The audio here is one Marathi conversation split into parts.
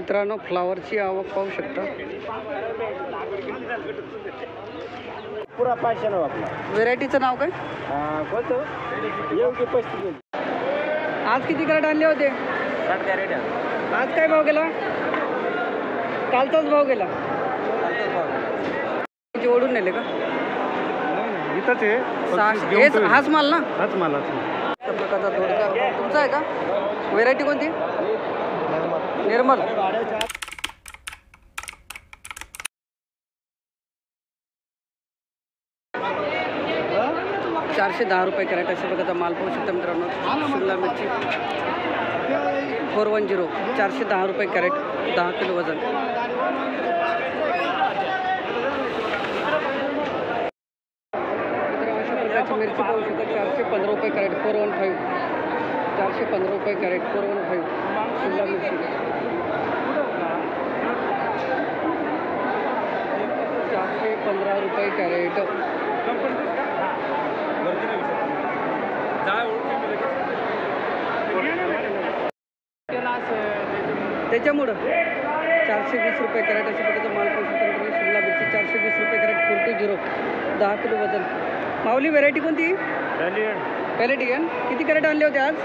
मित्रांनो फ्लावरची आवक पाहू शकता. पुरा 500 नाव आपला. व्हेरायटीचं नाव काय? कोणतं? योग्य 35. आज किती कॅरेट आणले होते? 60 कॅरेट. आज काय भाव गेला? कालचाच भाव गेला. ओढून नेले का? इथंच आहे. हाच माल ना? हाच माल. त्या प्रकारचा दोडका तुमचा आहे का? व्हेरायटी कोणती? निर्मल. 410 रुपये कॅरेट अशा प्रकारचा माल पाहू शकता मित्रांनो. शिमला मिरची 410 410 रुपये कॅरेट, 10 किलो वजन. अशा प्रकारची मिरची पाहू शकता 415 रुपये कॅरेट 415. 415 रुपये कॅरेट 415 शिमला मिरची. 415 रुपये कॅरेट. त्याच्यामुळं 420 रुपये कॅरेट अशा प्रकारचा माल पाहू शकता. शिमला मिरची 420 रुपये कॅरेट 420, 10 किलो वजन. माऊली व्हेरायटी कोणती? पॅलेटियन. किती कॅरेट आणले होते आज?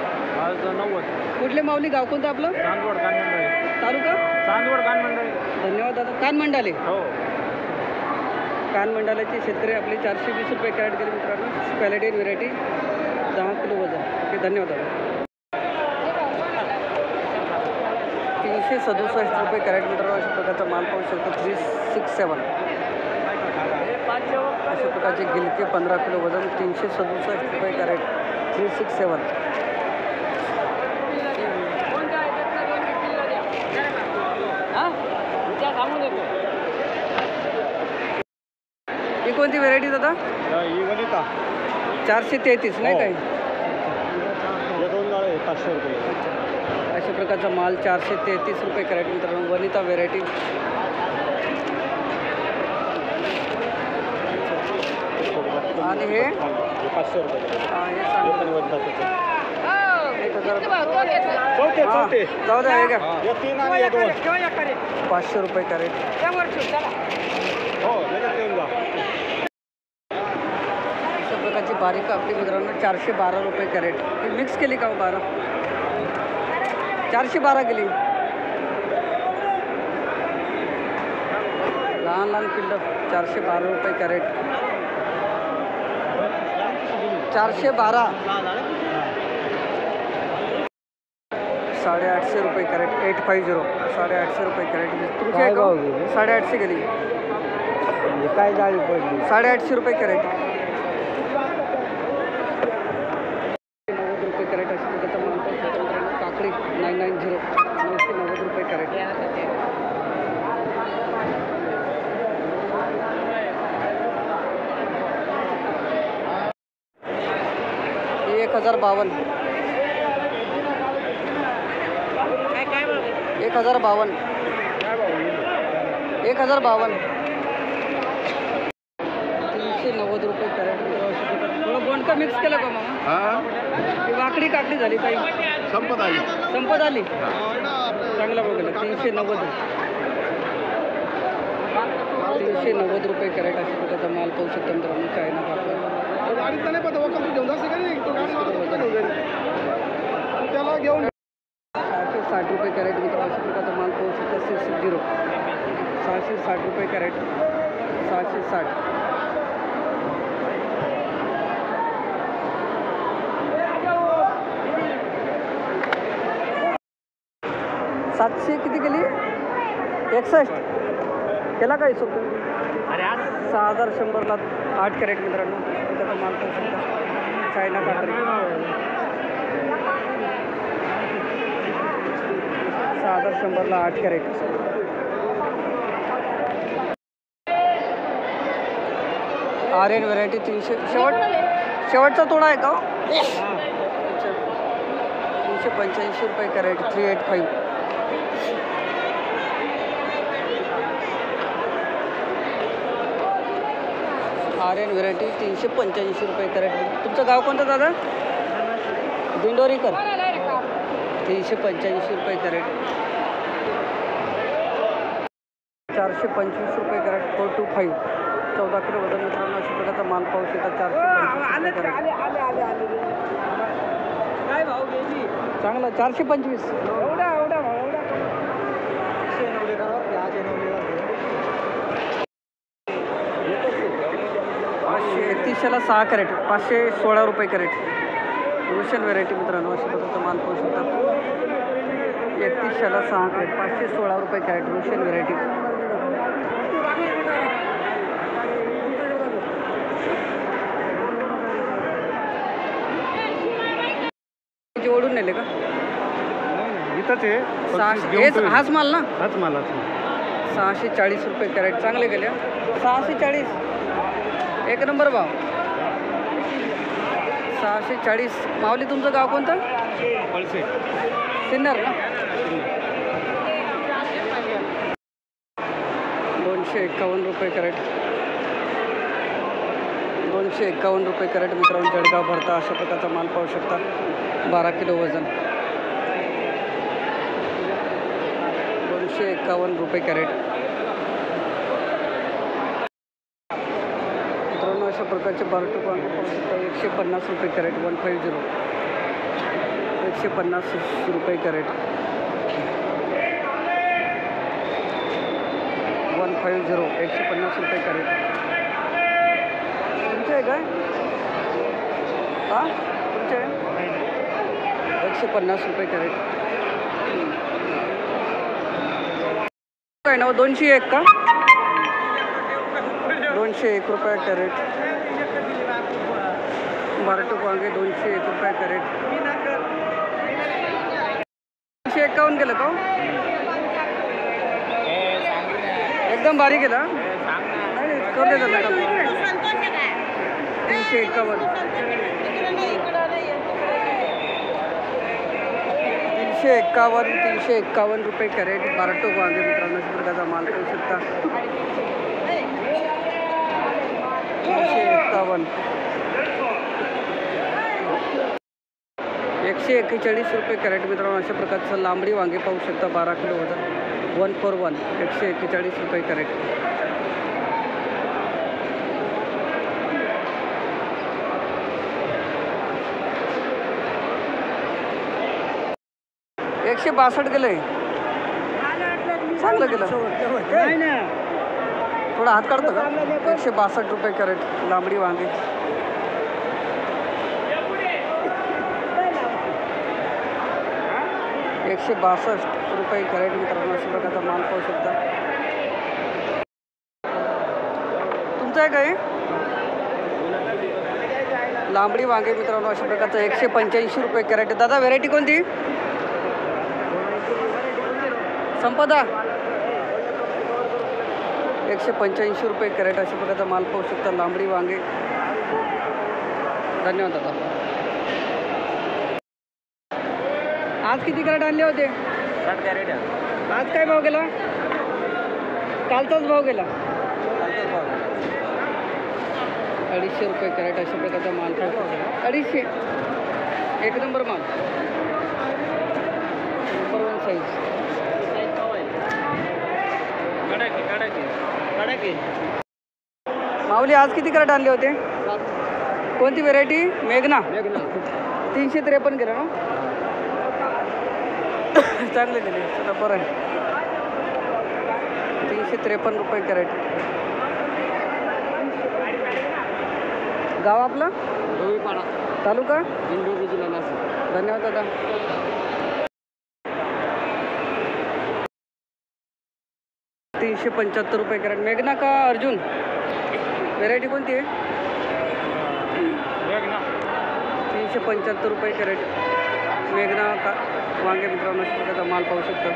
90. कुठले माऊली? गाव कोणतं आपलं? चांदवड कानमंडळे. तालुका? चांदवड कानमंडळे. धन्यवाद दादा. कानमंडाले. हो. कानमंडाल्याचे शेतकरी आपले 420 रुपये कॅरेट गेले मित्रांनो. पॅलेटियन व्हेरायटी 10 किलो वजन. ओके, धन्यवाद दादा. 367 रुपये कॅरेट मित्रांनो अशा प्रकारचा माल पाहू शकतो. 367 अशा प्रकारचे गिलके 15 किलो वजन. 367 रुपये कॅरेट 367. ही कोणती व्हेरायटी दादा? 433 नाही काय? 500 रुपये. अशा प्रकारचा माल 433 रुपये कॅरेट मित्रांनो. वनिता व्हेरायटी. आणि हे 500 रुपये. हे सांगा. 1000. जाऊ द्या. हे का? 500 रुपये कॅरेट. अशा प्रकारची बारीक आपली मित्रांनो 412 रुपये कॅरेट. ही मिक्स केली का? 12 412 केली. लहान लहान पिल्लं 412 रुपये कॅरेट. 412. 850 रुपये कॅरेट. 850. 850 रुपये कॅरेट. तुमची आहे का? 850 गेली. काय जाळी पडली? 850 रुपये कॅरेट. 90 रुपये कॅरेट अशी प्रकारचा माल पाहू शकता मित्रांनो. काकडी 990 990 रुपये कॅरेट. 1052. 1052. 1052. 390 रुपये कॅरेट. थोडं बोंडका मिक्स केलं का मामा? ती वाकडी काकडी झाली काही? संपत आली. चांगला बघायला. 390. 390 रुपये कॅरेट अशा प्रकारचा माल पाहू शकता मित्रांनो. चायना काकडी. 660 रुपये कॅरेट मित्रांनो अशा प्रकारचा माल पाहू शकता. 660. 660 रुपये कॅरेट. 660. 700 किती केली? 61 केला का हिशोब तुम्ही? 6100ला 8 कॅरेट मित्रांनो. त्याचा माल पाहू शकता. चायना काकडी 6100ला 8 कॅरेट. आर्यन व्हेरायटी 300. शेवटचा तोडा आहे का? 385 रुपये कॅरेट. 385. आर्यन व्हेरायटी 385 रुपये कॅरेट. तुमचं गाव कोणतं दादा? दिंडोरीकर. 385 रुपये कॅरेट. 425 रुपये कॅरेट 425 14 किलो वजन मित्रांनो अशा प्रकारचा माल पाहू शकता 425 रुपये कॅरेट काय भाव गेली चांगला 425 एवढा एवढा भाव एवढा 531ला 6 कॅरेट 516 रुपये कॅरेट रोशन व्हेरायटी मित्रांनो अशा प्रकारचा माल पाहू शकता 31ला 6 कॅरेट 516 रुपये कॅरेट रोशन व्हेरायटी ओढून नेले का इथंच आहे हाच माल ना हाच माल 640 रुपये कॅरेट चांगले गेले 640 एक नंबर भाव 640 माऊली तुमचं गाव कोणतं पळसे सिन्नर ना 251 रुपये कॅरेट 251 रुपये कॅरेट मित्रांनो जळगाव भरता अशा प्रकारचा माल पाहू शकता 12 किलो वजन 251 रुपये कॅरेट मित्रांनो अशा प्रकारचे बारटू पाहू शकता 150 रुपये कॅरेट 150 150 रुपये कॅरेट 150 150 रुपये कॅरेट तुमचे आहे काय हां तुमचे आहे 150 रुपये कॅरेट काय नाव 201 का 201 रुपये कॅरेट बारटू वांगे 201 रुपये कॅरेट 251 केलं का एकदम बारीक गेला नाही कर देतात ना 351 रुपये कॅरेट बारटो वांगे मित्रांनो अशा प्रकारचा माल पाहू शकता 141 रुपये कॅरेट मित्रांनो अशा प्रकारचं लांबडी वांगे पाहू शकता 12 किलो वजन 141 141 रुपये कॅरेट एकशे 62 गेलं चांगलं गेलं थोडा हात काढतो का 162 रुपये कॅरेट लांबडी वांगे एकशे 62 रुपये कॅरेट मित्रांनो अशा प्रकारचा माल पाहू शकता तुमचं आहे काय लांबडी वांगे मित्रांनो अशा प्रकारचा 185 रुपये कॅरेट दादा व्हेरायटी कोणती संपदा 185 रुपये कॅरेट अशा प्रकारचा माल पाहू शकता लांबडी वांगे धन्यवाद दादा आज किती कॅरेट आणले होते 60 कॅरेट आज काय भाव गेला कालचाच भाव गेला 250 रुपये कॅरेट अशा प्रकारचा माल पाहू शकता 250 एक नंबर माल नंबर 1 साईज माऊली आज किती कॅरेट आणले होते कोणती व्हेरायटी मेघना 353 गेला ना चांगले गेले चला बरं आहे 353 रुपये कॅरेट गाव आपलं डोईपाडा तालुका इंदोरी जिल्हा नाशिक धन्यवाद दादा 375 रुपये कॅरेट मेघना का अर्जुन व्हेरायटी कोणती आहे 375 रुपये कॅरेट मेघना का वांगे मित्रांनो अशा प्रकारचा माल पाहू शकता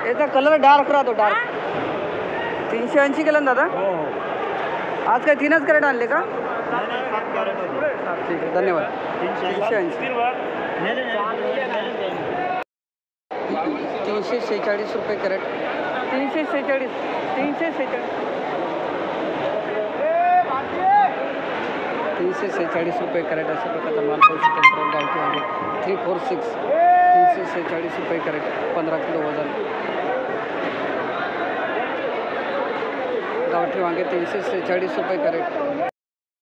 याचा कलर डार्क राहतो डार्क 380 केलं ना दादा आज काय 3च कॅरेट आणले का ठीक आहे धन्यवाद 346 रुपये कॅरेट 346 रुपये कॅरेट अशा प्रकारचा माल पाहू शकतो गावठी वांगे 346 346 रुपये कॅरेट 15 किलो वजन. गावठी वांगे 346 रुपये कॅरेट.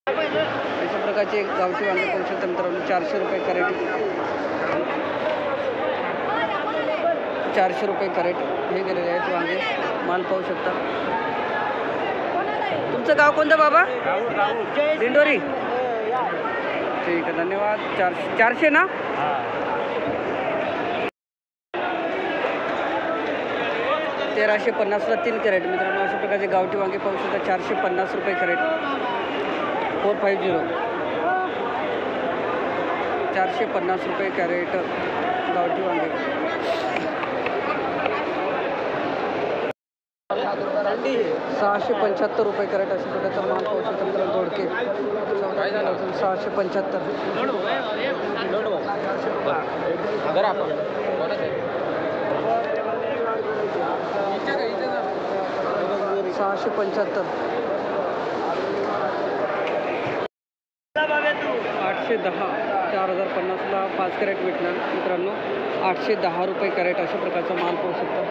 अशा प्रकारचे एक गावठी वांगे पाहू शकता मित्रांनो 400 रुपये कॅरेट. 400 रुपये कॅरेट हे गेलेले आहेत वांगे. माल पाहू शकता. तुमचं गाव कोणतं बाबा? दिंडोरी. ठीक आहे, धन्यवाद. 400 ना? 1350ला 3 कॅरेट मित्रांनो. अशा प्रकारचे गावठी वांगे पाहू शकता 450 रुपये कॅरेट. 450 450 रुपये कॅरेट गावठी वांगे. 675 रुपये कॅरेट अशा प्रकारचा माल पाहू शकता मित्रांनो. दोडके 675. 675. 810. 4050ला 5 कॅरेट भेटणार मित्रांनो. 810 रुपये कॅरेट अशा प्रकारचा माल पाहू शकता.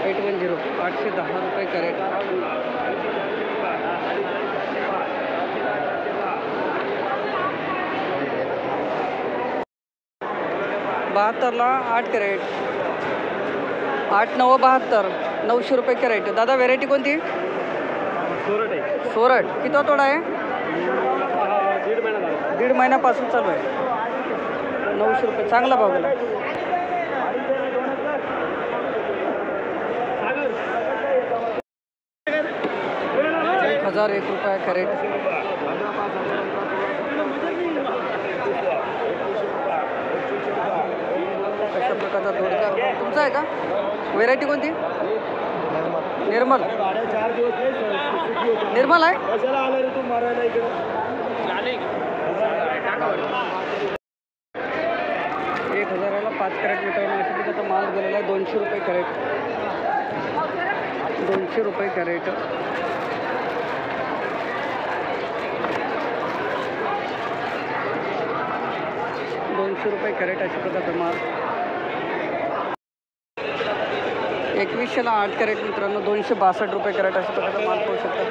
810 810 रुपये कॅरेट. 72ला 8 कॅरेट. 8 9 72. 900 रुपये कॅरेट. दादा व्हेरायटी कोणती? सोरट. किती तोडा आहे? 1.5 महिन्यापासून चालू आहे. 900 रुपये चांगला भाव गेला. 1001 रुपये कॅरेट. अशा प्रकारचा दोडका तुमचा आहे का? व्हेरायटी कोणती? निर्मल. निर्मल आहे. 1000ला 5 कॅरेट मित्रांनो. अशा प्रकारचा माल गेलेला आहे. 200 रुपये कॅरेट. 200 रुपये कॅरेट. 200 रुपये कॅरेट अशा प्रकारचा माल. 2100ला 8 कॅरेट मित्रांनो. 262 रुपये कॅरेट अशा प्रकारचा माल पाहू शकता.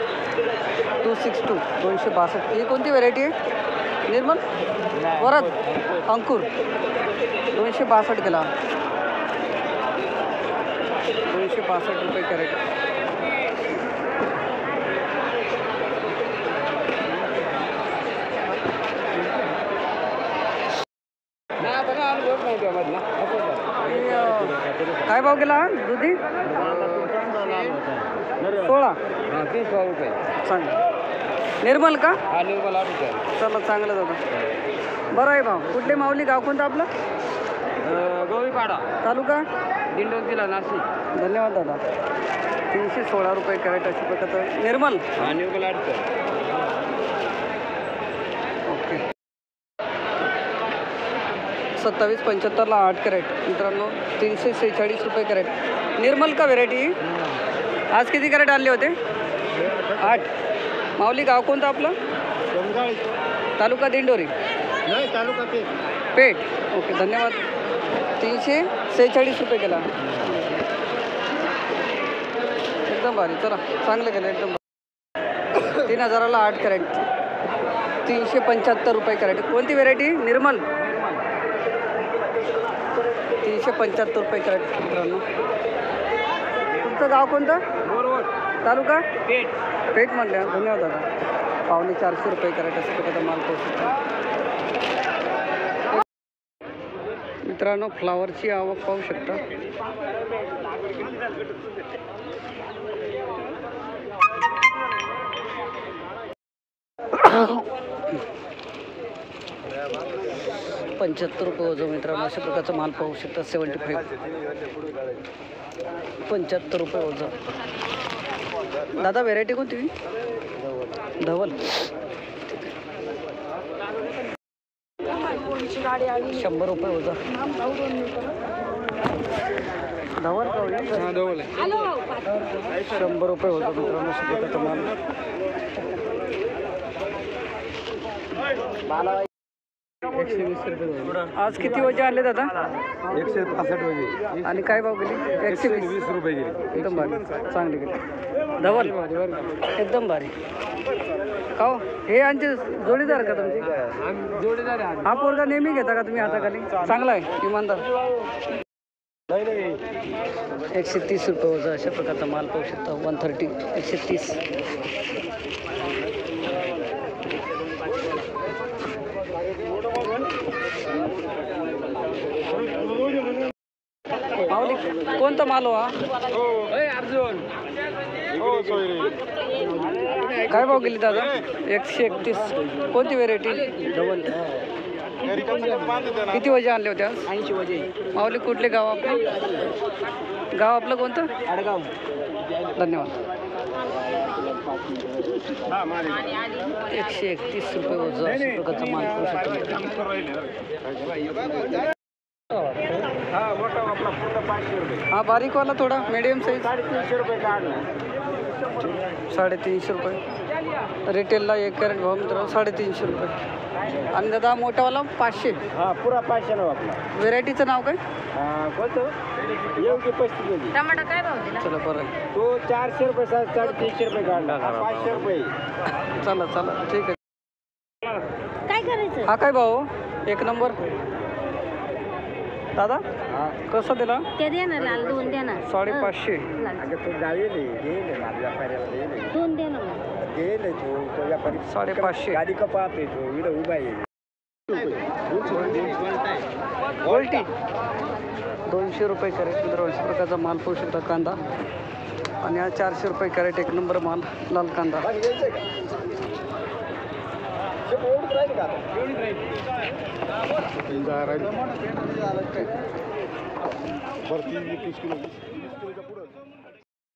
262 262. ही कोणती व्हेरायटी आहे? निर्मल. वरद अंकुर. 262 गेला. 262 रुपये कॅरेट. काय भाव गेला दुधी? 16. 30 रुपये. चांगलं. निर्मल का? निर्मल 8 रुपये. चला चांगलं दादा. बरं आहे भाव. कुठले माऊली? गाव कोणतं आपलं? गोवीपाडा. तालुका? दिंडोरी जिल्हा नाशिक. धन्यवाद दादा. 316 रुपये कॅरेट अशा प्रकारचं. निर्मल? निर्मल 8 रुपये. ओके. 2775ला 8 कॅरेट मित्रांनो. 346 रुपये कॅरेट. निर्मल का व्हेरायटी? आज किती कॅरेट आणले होते? 8. माऊली गाव कोणतं आपलं? तालुका दिंडोरी. तालुका पेठ. ओके धन्यवाद. 346 रुपये केला. एकदम भारी. चला चांगलं केलं एकदम. 3000ला 8 कॅरेट. 375 रुपये कॅरेट. कोणती व्हेरायटी? निर्मल. 375 रुपये कॅरेट मित्रांनो. तुमचं गाव कोणतं? तालुका पेठ. पेठ म्हणल्या. धन्यवाद दादा. 450 रुपये कॅरेट असं प्रकारचा माल पोहोचतो मित्रांनो. फ्लावरची आवक पाहू शकता. ₹75 वजन मित्रांनो. अशा प्रकारचा माल पाहू शकता. 75. ₹75 वजन. दादा व्हेरायटी कोणती? धवल. 100 रुपये वजन. धवल का? धवल आहे. 100 रुपये वजन मित्रांनो. अशा प्रकारचा माल. 120 रुपये. आज किती वजे आले दादा? 165 वजे. आणि काय भाव गेली? 120 20 रुपये गेली. एकदम भारी, चांगली गेली. धवल एकदम भारी. का हो? हे आमचे जोडीदार का तुमचे? जोडीदार हा पोरगा नेहमी घेता का तुम्ही हाताखाली? चांगला आहे, इमानदार. 130 रुपये वजा अशा प्रकारचा माल पाहू शकता. 130, 130. माऊली कोणता माल हो हा? अर्जुन. काय भाव गेली दादा? 131. कोणती व्हेरायटी? डबल. किती वजे आणले होते आज? 80 वजे. माऊली कुठले गाव आपलं? गाव आपलं कोणतं? आडगाव. धन्यवाद. 131 रुपये वजा अशा प्रकारचा माल पाहू शकतो. हा बारीकवाला थोडा मीडियम साईज 350 रुपये काढला. 350 रुपये. रिटेलला 1 कॅरेट भाव मित्र 350 रुपये. आणि दादा मोठावाला 500. हा पुरा 500 नाव आपला. व्हेरायटीचं नाव काय? कोणतं? योग्य 35 टमाटा काय भाव दिला? चला बरं आहे. तो 400 रुपये 350 रुपये काढला. 500 रुपये. चला चला ठीक आहे. काय करायचं? हा काय भाव? 1 नंबर. दादा कसं दिला? ते द्या ना लाल, 2 द्या ना. 550. अगं तो जाईल व्यापाऱ्याला देईल. 2 द्या ना. देईल तो व्यापारी 550. गाडी का पाहते तो इकडं उभा आहे. गोल्टी 200 रुपये कॅरेट मित्र अशा प्रकारचा माल पाहू शकता. कांदा आणि हा 400 रुपये कॅरेट 1 नंबर माल लाल कांदा. भरती 21 किलो 20 किलोच्या पुढं.